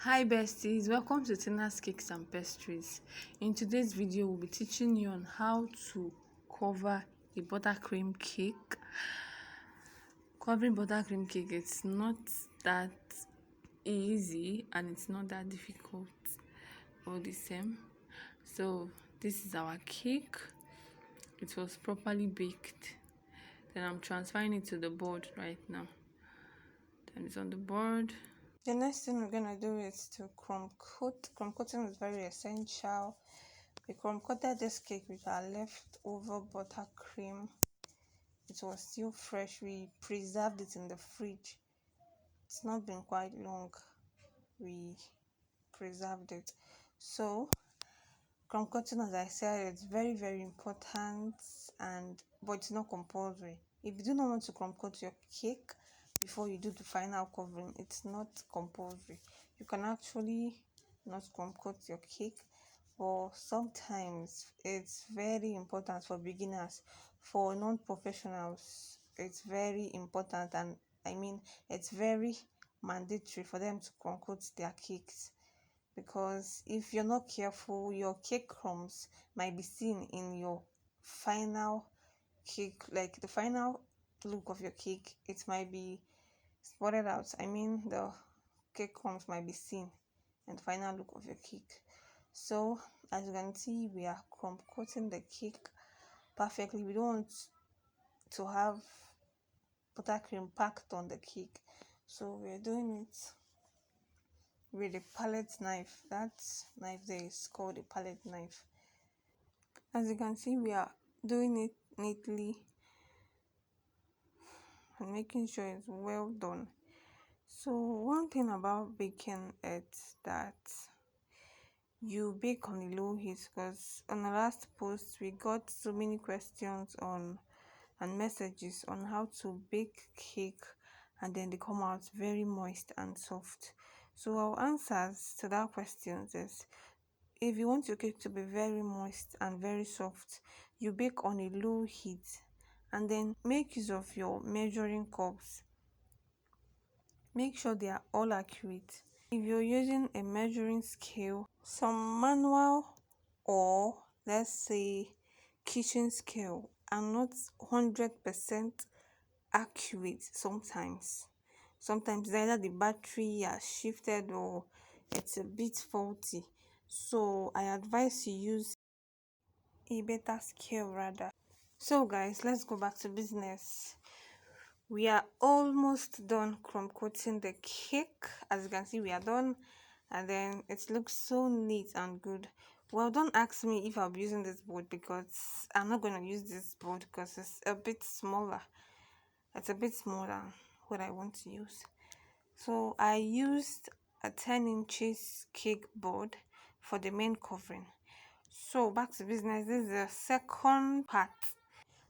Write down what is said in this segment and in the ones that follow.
Hi besties, welcome to Tina's Cakes and Pastries. In today's video, we'll be teaching you on how to cover a buttercream cake. Covering buttercream cake, it's not that easy and it's not that difficult all the same. So this is our cake. It was properly baked. Then I'm transferring it to the board right now. Then it's on the board. The next thing we're gonna do is to crumb coat. Crumb coating is very essential. We crumb coated this cake with our leftover buttercream. It was still fresh. We preserved it in the fridge. It's not been quite long. We preserved it. So crumb coating, as I said, it's very important, but it's not compulsory. If you do not want to crumb coat your cake before you do the final covering, it's not compulsory. You can actually not crumb coat your cake, but sometimes it's very important for beginners. For non-professionals, it's very important, and it's very mandatory for them to crumb coat their cakes, because if you're not careful, your cake crumbs might be seen in your final cake, like the final look of your cake. It might be spotted out. The cake crumbs might be seen in the final look of your cake. So as you can see, we are crumb coating the cake perfectly. We don't want to have buttercream packed on the cake, so we're doing it with a palette knife. That knife there is called a palette knife. As you can see, we are doing it neatly and making sure it's well done. So one thing about baking is that you bake on a low heat, because on the last post we got so many questions on and messages on how to bake cake and then they come out very moist and soft. So our answers to that question is, if you want your cake to be very moist and very soft, you bake on a low heat and then make use of your measuring cups. Make sure they are all accurate. If you're using a measuring scale, some manual or let's say kitchen scale are not 100% accurate sometimes. Sometimes either the battery has shifted or it's a bit faulty. So I advise you use a better scale rather. So guys, let's go back to business. We are almost done crumb coating the cake. As you can see, we are done, and then it looks so neat and good. Well, don't ask me if I'll be using this board, because I'm not going to use this board because it's a bit smaller. It's a bit smaller than what I want to use. So I used a 10 inches cake board for the main covering. So back to business. This is the second part: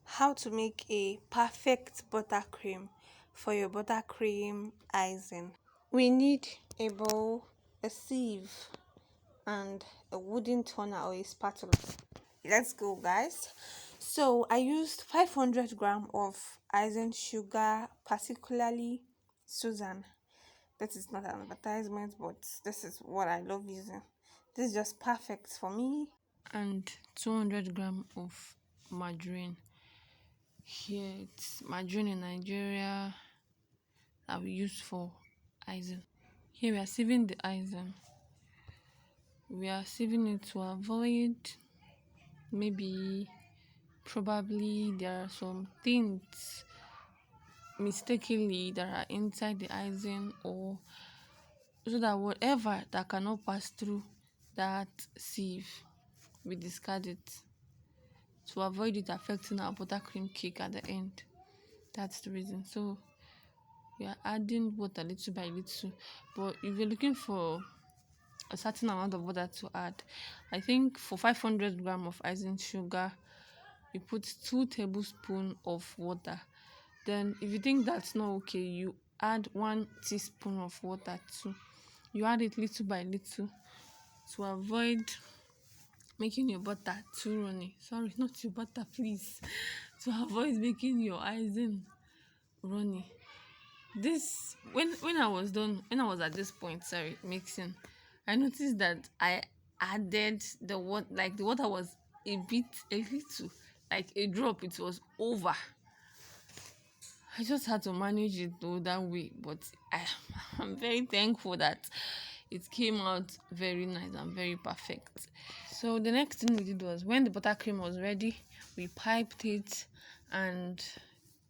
how to make a perfect buttercream for your buttercream icing. We need a bowl, a sieve, and a wooden turner or a spatula. Let's go, guys. So I used 500 grams of icing sugar, particularly Susan. That is not an advertisement, but this is what I love using. This is just perfect for me. And 200 grams of margarine. Here it's margarine in Nigeria that we use for icing. Here we are sieving the icing. We are sieving it to avoid probably there are some things mistakenly that are inside the icing, or so that whatever that cannot pass through that sieve, we discard it to avoid it affecting our buttercream cake at the end. That's the reason. So we are adding water little by little, but if you're looking for a certain amount of water to add, I think for 500 grams of icing sugar, you put 2 tablespoons of water. Then if you think that's not okay, you add 1 teaspoon of water too. You add it little by little to avoid making your butter too runny. Sorry, not your butter, please. To avoid making your icing runny. This when I was at this point, sorry, mixing, I noticed that I added the what like the water was a little, like a drop. It was over. I just had to manage it though that way, but I'm very thankful that it came out very nice and very perfect. So the next thing we did was when the buttercream was ready, we piped it and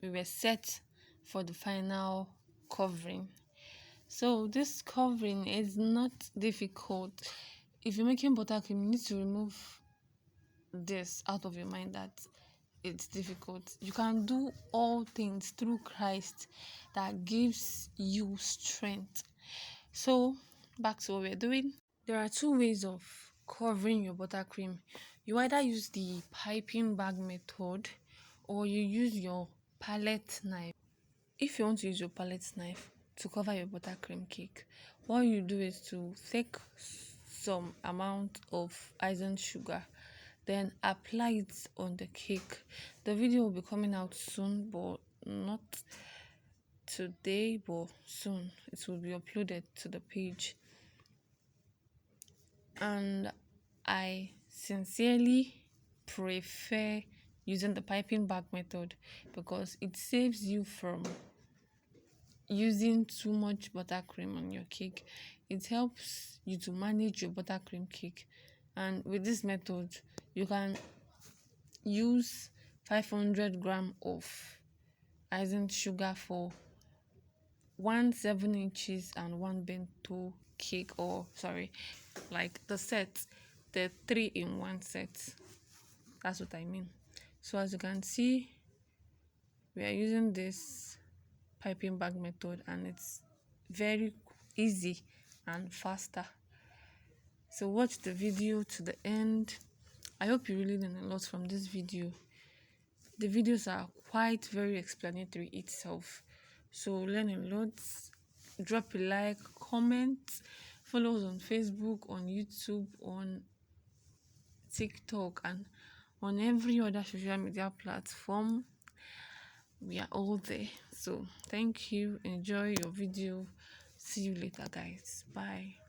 we were set for the final covering. So this covering is not difficult. If you're making buttercream, you need to remove this out of your mind that it's difficult. You can do all things through Christ that gives you strength. So back to what we're doing. There are two ways of covering your buttercream. You either use the piping bag method or you use your palette knife. If you want to use your palette knife to cover your buttercream cake, what you do is to take some amount of icing sugar, then apply it on the cake. The video will be coming out soon, but not today, but soon. It will be uploaded to the page. And I sincerely prefer using the piping bag method because it saves you from using too much buttercream on your cake. It helps you to manage your buttercream cake, and with this method you can use 500 grams of icing sugar for 1 7 inches and one bento cake, or sorry, like the set, the 3 in 1 set. That's what I mean. So as you can see, we are using this piping bag method and it's very easy and faster. So watch the video to the end. I hope you really learn a lot from this video. The videos are quite very explanatory itself, so learn a lot. Drop a like, comment, follow us on Facebook, on YouTube, on TikTok, and on every other social media platform. We are all there. So thank you. Enjoy your video. See you later, guys. Bye.